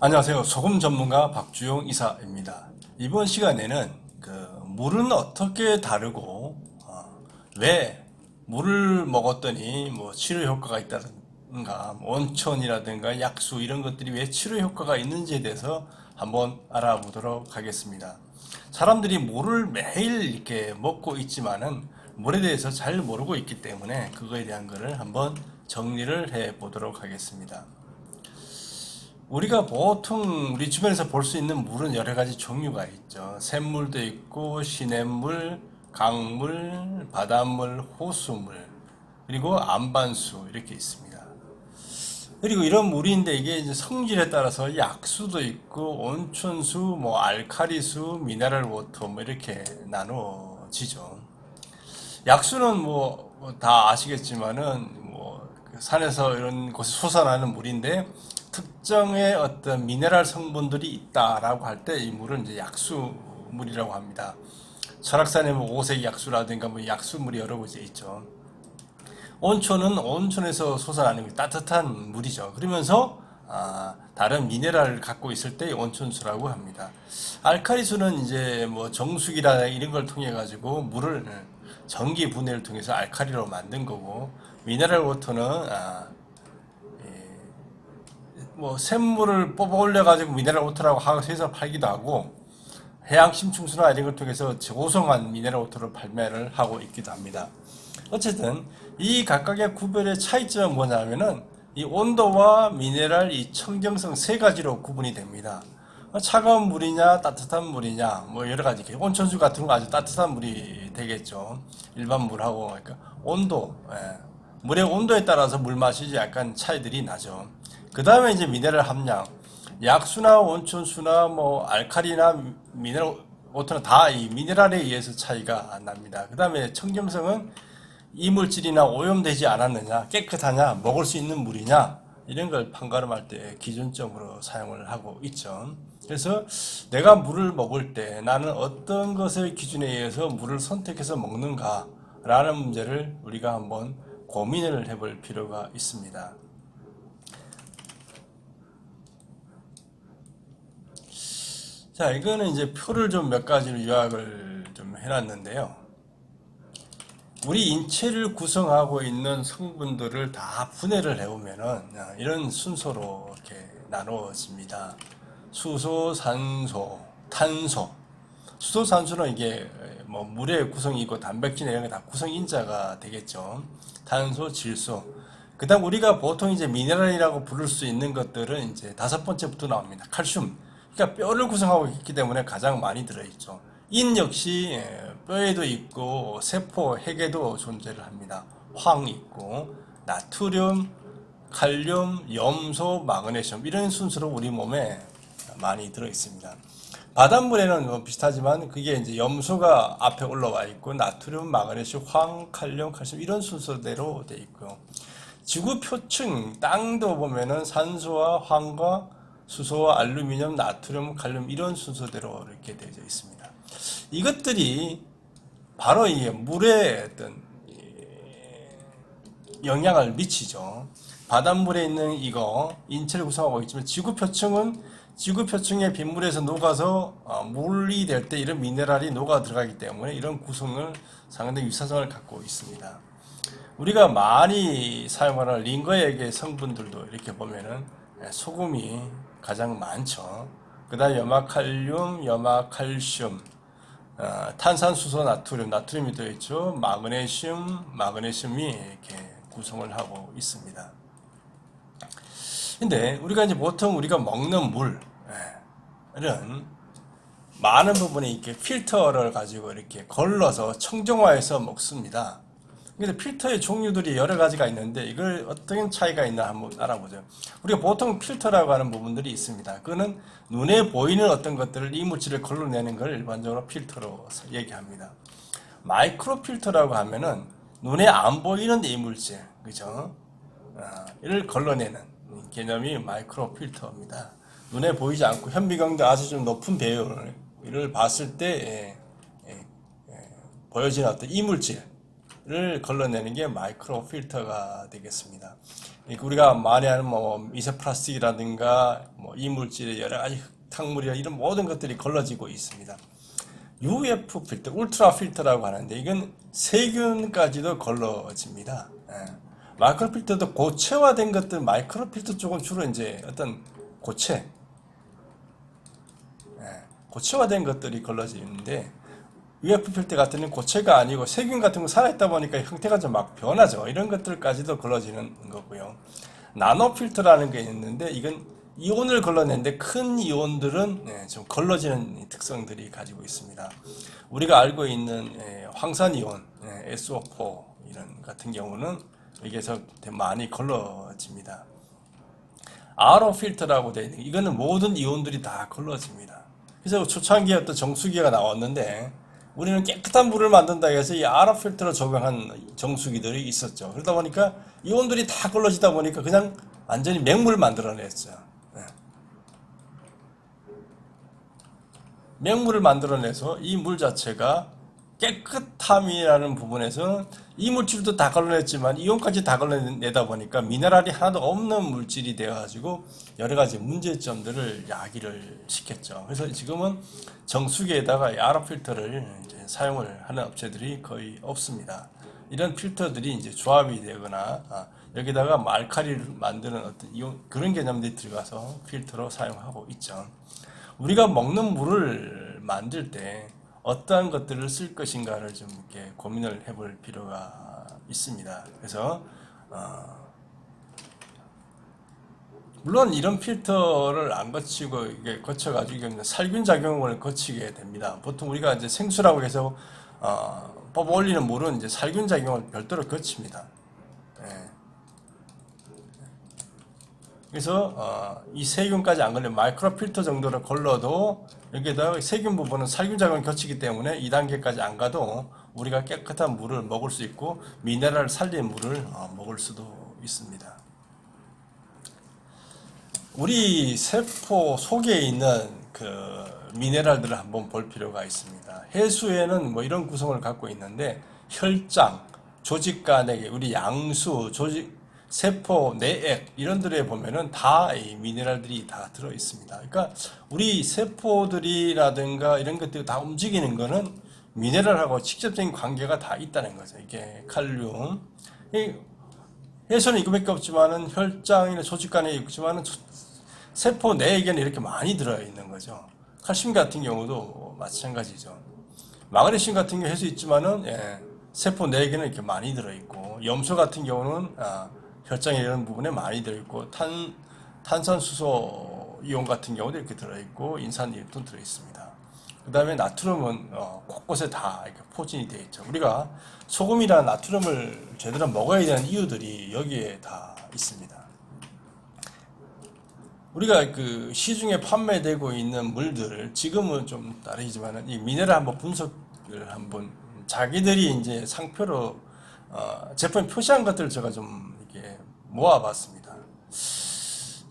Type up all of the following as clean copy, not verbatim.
안녕하세요. 소금 전문가 박주용 이사입니다. 이번 시간에는 물은 어떻게 다르고 왜 물을 먹었더니 뭐 치료 효과가 있다든가 뭐 온천이라든가 약수 이런 것들이 왜 치료 효과가 있는지에 대해서 한번 알아보도록 하겠습니다. 사람들이 물을 매일 이렇게 먹고 있지만은 물에 대해서 잘 모르고 있기 때문에 그거에 대한 거를 한번 정리를 해 보도록 하겠습니다. 우리가 보통 우리 주변에서 볼 수 있는 물은 여러 가지 종류가 있죠. 샘물도 있고 시냇물, 강물, 바닷물, 호수물, 그리고 안반수 이렇게 있습니다. 그리고 이런 물인데 이게 이제 성질에 따라서 약수도 있고 온천수, 뭐 알카리수, 미네랄 워터 뭐 이렇게 나눠지죠. 약수는 뭐 다 아시겠지만은 뭐그 산에서 이런 곳에 솟아나는 물인데 특정의 어떤 미네랄 성분들이 있다라고 할 때 이 물은 이제 약수물이라고 합니다. 설악산에 뭐 오색 약수라든가 뭐 약수물이 여러 곳에 있죠. 온천은 온천에서 솟아나는 따뜻한 물이죠. 그러면서 다른 미네랄을 갖고 있을 때 온천수라고 합니다. 알카리수는 이제 뭐 정수기라 이런 걸 통해 가지고 물을 전기 분해를 통해서 알카리로 만든 거고, 미네랄 워터는 뭐 샘물을 뽑아 올려 가지고 미네랄 워터라고 해서 팔기도 하고, 해양 심층수나 이런 걸 통해서 고성한 미네랄 워터를 판매를 하고 있기도 합니다. 어쨌든 이 각각의 구별의 차이점은 뭐냐면은 이 온도와 미네랄, 이 청정성 세 가지로 구분이 됩니다. 차가운 물이냐 따뜻한 물이냐 뭐 여러 가지, 온천수 같은 거 아주 따뜻한 물이 되겠죠. 일반 물하고. 그러니까 온도, 물의 온도에 따라서 물 맛이 약간 차이들이 나죠. 그 다음에 이제 미네랄 함량, 약수나 온천수나 뭐 알칼리나 미네랄 워터는 다 이 미네랄에 의해서 차이가 납니다. 그 다음에 청정성은 이물질이나 오염되지 않았느냐, 깨끗하냐, 먹을 수 있는 물이냐, 이런 걸 판가름할 때 기준점으로 사용을 하고 있죠. 그래서 내가 물을 먹을 때 나는 어떤 것의 기준에 의해서 물을 선택해서 먹는가라는 문제를 우리가 한번 고민을 해볼 필요가 있습니다. 자, 이거는 이제 표를 좀 몇 가지로 요약을 좀 해놨는데요. 우리 인체를 구성하고 있는 성분들을 다 분해를 해보면은 이런 순서로 이렇게 나누어집니다. 수소, 산소, 탄소. 수소, 산소는 이게 뭐 물의 구성이고 단백질 이런 게 다 구성인자가 되겠죠. 탄소, 질소. 그다음 우리가 보통 이제 미네랄이라고 부를 수 있는 것들은 이제 다섯 번째부터 나옵니다. 칼슘. 그러니까 뼈를 구성하고 있기 때문에 가장 많이 들어있죠. 인 역시 뼈에도 있고 세포, 핵에도 존재를 합니다. 황 있고 나트륨, 칼륨, 염소, 마그네슘 이런 순서로 우리 몸에 많이 들어 있습니다. 바닷물에는 뭐 비슷하지만 그게 이제 염소가 앞에 올라와 있고 나트륨, 마그네슘, 황, 칼륨, 칼슘 이런 순서대로 돼 있고요. 지구 표층 땅도 보면은 산소와 황과 수소와 알루미늄, 나트륨, 칼륨 이런 순서대로 이렇게 되어 있습니다. 이것들이 바로 이 물에 어떤 영향을 미치죠. 바닷물에 있는 이거 인체를 구성하고 있지만 지구 표층의 빗물에서 녹아서 물이 될 때 이런 미네랄이 녹아 들어가기 때문에 이런 구성을 상당히 유사성을 갖고 있습니다. 우리가 많이 사용하는 링거액의 성분들도 이렇게 보면은 소금이 가장 많죠. 그 다음에 염화칼륨, 염화칼슘, 탄산수소, 나트륨이 들어있죠. 마그네슘이 이렇게 구성을 하고 있습니다. 근데 우리가 이제 보통 우리가 먹는 물은 많은 부분에 이렇게 필터를 가지고 이렇게 걸러서 청정화해서 먹습니다. 근데 필터의 종류들이 여러 가지가 있는데 이걸 어떤 차이가 있나 한번 알아보죠. 우리가 보통 필터라고 하는 부분들이 있습니다. 그거는 눈에 보이는 어떤 것들을 이물질을 걸러내는 걸 일반적으로 필터로 얘기합니다. 마이크로 필터라고 하면은 눈에 안 보이는 이물질, 그죠? 이를 걸러내는 개념이 마이크로 필터입니다. 눈에 보이지 않고 현미경도 아주 좀 높은 배율을 봤을 때 보여지는 어떤 이물질 를 걸러내는 게 마이크로 필터가 되겠습니다. 우리가 많이 하는 뭐 미세 플라스틱이라든가 뭐 이물질의 여러 가지 흙탕물이나 이런 모든 것들이 걸러지고 있습니다. UF 필터, 울트라 필터라고 하는데 이건 세균까지도 걸러집니다. 마이크로 필터도 고체화된 것들, 마이크로 필터 쪽은 주로 이제 어떤 고체화된 것들이 걸러지는데 UF 필터 같은 경우는 고체가 아니고 세균 같은 거 살아있다 보니까 형태가 좀 막 변하죠. 이런 것들까지도 걸러지는 거고요. 나노 필터라는 게 있는데 이건 이온을 걸러내는데 큰 이온들은 좀 걸러지는 특성들이 가지고 있습니다. 우리가 알고 있는 황산이온, SO4 이런 같은 경우는 여기에서 많이 걸러집니다. RO 필터라고 되어 있는 이거는 모든 이온들이 다 걸러집니다. 그래서 초창기에 어떤 정수기가 나왔는데 우리는 깨끗한 물을 만든다 해서 이 RO 필터를 적용한 정수기들이 있었죠. 그러다 보니까 이온들이 다 걸러지다 보니까 그냥 완전히 맹물을 만들어냈어요. 맹물을 만들어내서 이 물 자체가 깨끗함이라는 부분에서 이물질도 다 걸러냈지만 이온까지 다 걸러내다 보니까 미네랄이 하나도 없는 물질이 되어가지고 여러 가지 문제점들을 야기를 시켰죠. 그래서 지금은 정수기에다가 RO 필터를 이제 사용을 하는 업체들이 거의 없습니다. 이런 필터들이 이제 조합이 되거나 여기다가 알칼리를 만드는 어떤 이온 그런 개념들이 들어가서 필터로 사용하고 있죠. 우리가 먹는 물을 만들 때 어떠한 것들을 쓸 것인가를 좀 이렇게 고민을 해볼 필요가 있습니다. 그래서 물론 이런 필터를 안 거치고 이게 거쳐가지고 살균 작용을 거치게 됩니다. 보통 우리가 이제 생수라고 해서 뽑아 올리는 물은 이제 살균 작용을 별도로 거칩니다. 그래서 이 세균까지 안 걸리면 마이크로 필터 정도를 걸러도 여기에다가 세균 부분은 살균 작용을 거치기 때문에 2단계까지 안 가도 우리가 깨끗한 물을 먹을 수 있고 미네랄을 살린 물을 먹을 수도 있습니다. 우리 세포 속에 있는 그 미네랄들을 한번 볼 필요가 있습니다. 해수에는 뭐 이런 구성을 갖고 있는데 혈장, 조직 간에 우리 양수, 조직 세포, 내액 이런 데에 보면은 다 이 미네랄들이 다 들어 있습니다. 그러니까 우리 세포들이라든가 이런 것들이 다 움직이는 거는 미네랄하고 직접적인 관계가 다 있다는 거죠. 이게 칼륨. 해수는 이거밖에 없지만은 혈장이나 조직 간에 있지만은 세포 내액에는 이렇게 많이 들어 있는 거죠. 칼슘 같은 경우도 마찬가지죠. 마그네슘 같은 경우 해수 있지만은 세포 내액에는 이렇게 많이 들어 있고 염소 같은 경우는 혈장에 이런 부분에 많이 들어있고 탄산수소 이온 같은 경우도 이렇게 들어있고 인산이온도 들어있습니다. 그 다음에 나트륨은 곳곳에 다 이렇게 포진이 되어 있죠. 우리가 소금이나 나트륨을 제대로 먹어야 되는 이유들이 여기에 다 있습니다. 우리가 그 시중에 판매되고 있는 물들을 지금은 좀 다르지만은 이 미네랄 한번 분석을 한번 자기들이 이제 상표로 제품에 표시한 것들을 제가 좀 이렇게 모아봤습니다.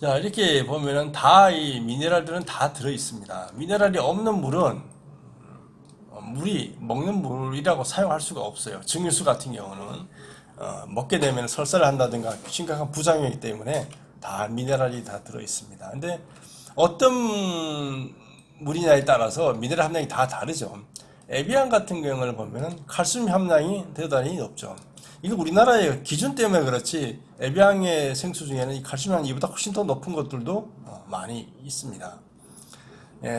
자, 이렇게 보면은 다 이 미네랄들은 다 들어 있습니다. 미네랄이 없는 물은 물이 먹는 물이라고 사용할 수가 없어요. 증류수 같은 경우는 먹게 되면 설사를 한다든가 심각한 부작용이기 때문에 다 미네랄이 다 들어 있습니다. 근데 어떤 물이냐에 따라서 미네랄 함량이 다 다르죠. 에비앙 같은 경우를 보면은 칼슘 함량이 대단히 높죠. 이거 우리나라의 기준 때문에 그렇지 에비앙의 생수 중에는 이 칼슘 함량이 이보다 훨씬 더 높은 것들도 많이 있습니다.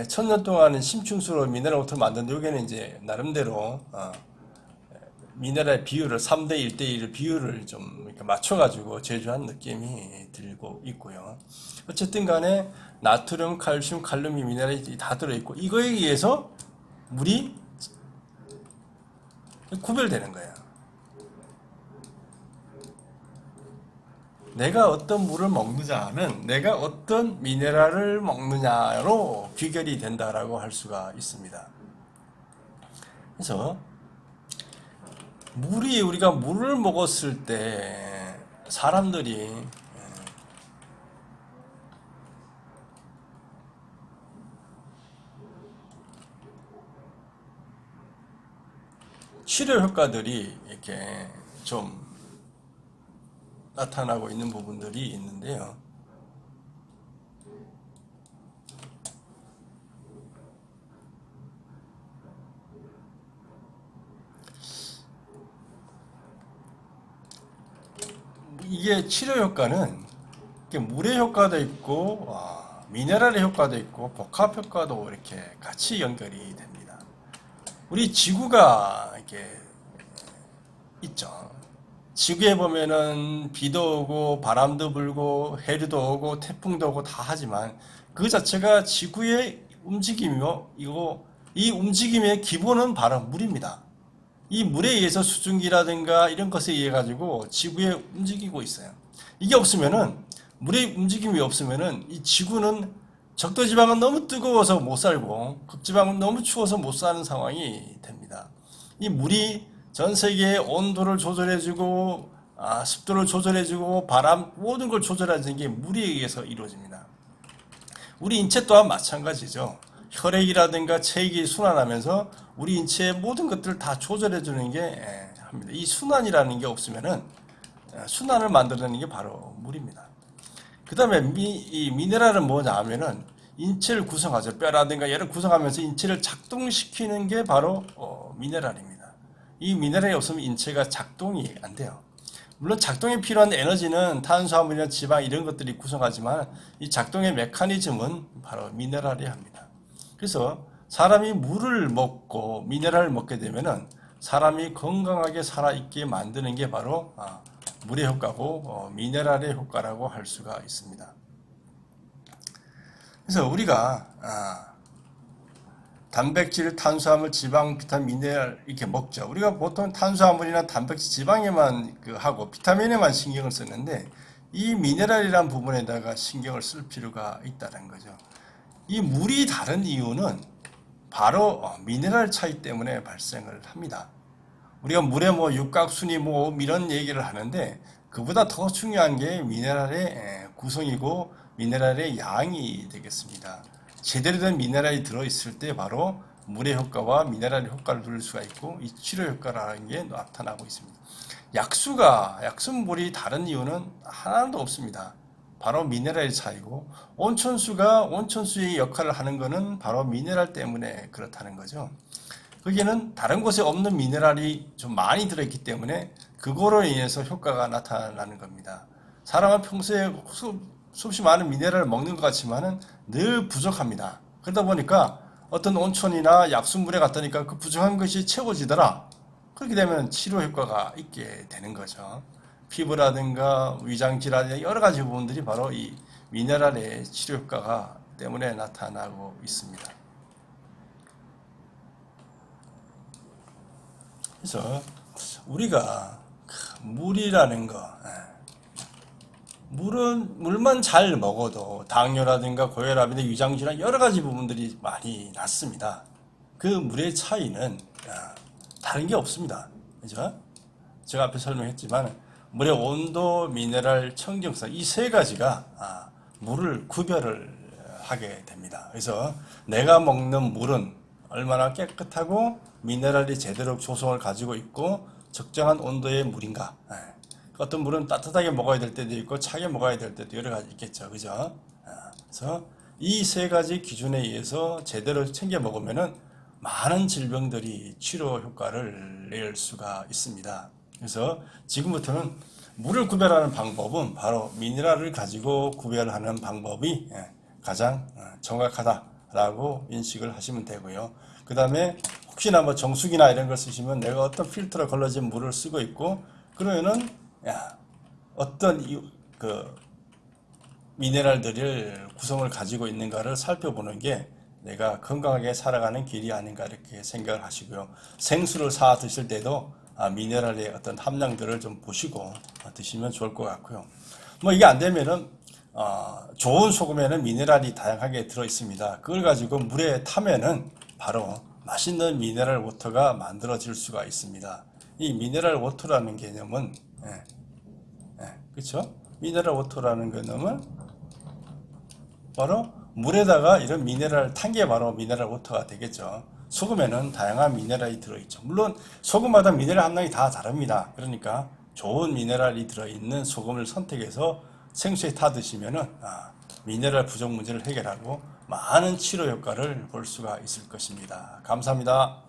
천년 동안 심층수로 미네랄 워터를 만드는데 여기는 이제 나름대로 미네랄 비율을 3대 1대1 비율을 좀 이렇게 맞춰가지고 제조한 느낌이 들고 있고요. 어쨌든 간에 나트륨, 칼슘, 칼륨이 미네랄이 다 들어있고 이거에 의해서 물이 구별되는 거예요. 내가 어떤 물을 먹느냐는 내가 어떤 미네랄을 먹느냐로 귀결이 된다라고 할 수가 있습니다. 그래서 우리가 물을 먹었을 때 사람들이 치료 효과들이 이렇게 좀 나타나고 있는 부분들이 있는데요. 이게 치료 효과는 이게 물의 효과도 있고 미네랄의 효과도 있고 복합 효과도 이렇게 같이 연결이 됩니다. 우리 지구가 이렇게 있죠. 지구에 보면은 비도 오고 바람도 불고 해류도 오고 태풍도 오고 다 하지만 그 자체가 지구의 움직임이고 이 움직임의 기본은 바로 물입니다. 이 물에 의해서 수증기라든가 이런 것에 의해 가지고 지구에 움직이고 있어요. 이게 없으면은 물의 움직임이 없으면은 이 지구는 적도지방은 너무 뜨거워서 못 살고 극지방은 너무 추워서 못 사는 상황이 됩니다. 이 물이 전 세계의 온도를 조절해주고 습도를 조절해주고 바람 모든 걸 조절해주는 게 물에 의해서 이루어집니다. 우리 인체 또한 마찬가지죠. 혈액이라든가 체액이 순환하면서 우리 인체의 모든 것들을 다 조절해주는 게 합니다. 이 순환이라는 게 없으면은 순환을 만들어내는 게 바로 물입니다. 그 다음에 이 미네랄은 뭐냐 하면은 인체를 구성하죠. 뼈라든가 얘를 구성하면서 인체를 작동시키는 게 바로 미네랄입니다. 이 미네랄이 없으면 인체가 작동이 안 돼요. 물론 작동에 필요한 에너지는 탄수화물이나 지방 이런 것들이 구성하지만 이 작동의 메커니즘은 바로 미네랄이 합니다. 그래서 사람이 물을 먹고 미네랄을 먹게 되면은 사람이 건강하게 살아있게 만드는 게 바로 물의 효과고 미네랄의 효과라고 할 수가 있습니다. 그래서 우리가 단백질, 탄수화물, 지방, 비타민, 미네랄 이렇게 먹죠. 우리가 보통 탄수화물이나 단백질, 지방에만 하고 비타민에만 신경을 쓰는데 이 미네랄이란 부분에다가 신경을 쓸 필요가 있다는 거죠. 이 물이 다른 이유는 바로 미네랄 차이 때문에 발생을 합니다. 우리가 물에 뭐 육각순이 뭐 이런 얘기를 하는데 그보다 더 중요한 게 미네랄의 구성이고 미네랄의 양이 되겠습니다. 제대로 된 미네랄이 들어있을 때 바로 물의 효과와 미네랄의 효과를 누릴 수가 있고 이 치료 효과라는 게 나타나고 있습니다. 약수물이 다른 이유는 하나도 없습니다. 바로 미네랄의 차이고 온천수가 온천수의 역할을 하는 것은 바로 미네랄 때문에 그렇다는 거죠. 거기에는 다른 곳에 없는 미네랄이 좀 많이 들어있기 때문에 그거로 인해서 효과가 나타나는 겁니다. 사람은 평소에 수없이 많은 미네랄을 먹는 것 같지만은 늘 부족합니다. 그러다 보니까 어떤 온천이나 약수물에 갔다니까 그 부족한 것이 채워지더라. 그렇게 되면 치료 효과가 있게 되는 거죠. 피부라든가 위장질환 여러 가지 부분들이 바로 이 미네랄의 치료 효과가 때문에 나타나고 있습니다. 그래서 우리가 물이라는 거, 물만 잘 먹어도 당뇨라든가 고혈압이나 위장질환 여러 가지 부분들이 많이 낫습니다. 그 물의 차이는 다른 게 없습니다. 그죠? 제가 앞에 설명했지만 물의 온도, 미네랄, 청정성 이 세 가지가 물을 구별을 하게 됩니다. 그래서 내가 먹는 물은 얼마나 깨끗하고 미네랄이 제대로 조성을 가지고 있고 적정한 온도의 물인가. 어떤 물은 따뜻하게 먹어야 될 때도 있고 차게 먹어야 될 때도 여러 가지 있겠죠. 그죠? 그래서 이 세 가지 기준에 의해서 제대로 챙겨 먹으면은 많은 질병들이 치료 효과를 낼 수가 있습니다. 그래서 지금부터는 물을 구별하는 방법은 바로 미네랄을 가지고 구별하는 방법이 가장 정확하다라고 인식을 하시면 되고요. 그 다음에 혹시나 뭐 정수기나 이런 걸 쓰시면 내가 어떤 필터로 걸러진 물을 쓰고 있고 그러면은 어떤 미네랄들을 구성을 가지고 있는가를 살펴보는 게 내가 건강하게 살아가는 길이 아닌가 이렇게 생각을 하시고요. 생수를 사 드실 때도 미네랄의 어떤 함량들을 좀 보시고 드시면 좋을 것 같고요. 뭐 이게 안 되면은 좋은 소금에는 미네랄이 다양하게 들어 있습니다. 그걸 가지고 물에 타면은 바로 맛있는 미네랄 워터가 만들어질 수가 있습니다. 이 미네랄 워터라는 개념은 그렇죠? 미네랄 워터라는 개념은 바로 물에다가 이런 미네랄을 탄 게 바로 미네랄 워터가 되겠죠. 소금에는 다양한 미네랄이 들어있죠. 물론 소금마다 미네랄 함량이 다 다릅니다. 그러니까 좋은 미네랄이 들어있는 소금을 선택해서 생수에 타 드시면은 미네랄 부족 문제를 해결하고 많은 치료 효과를 볼 수가 있을 것입니다. 감사합니다.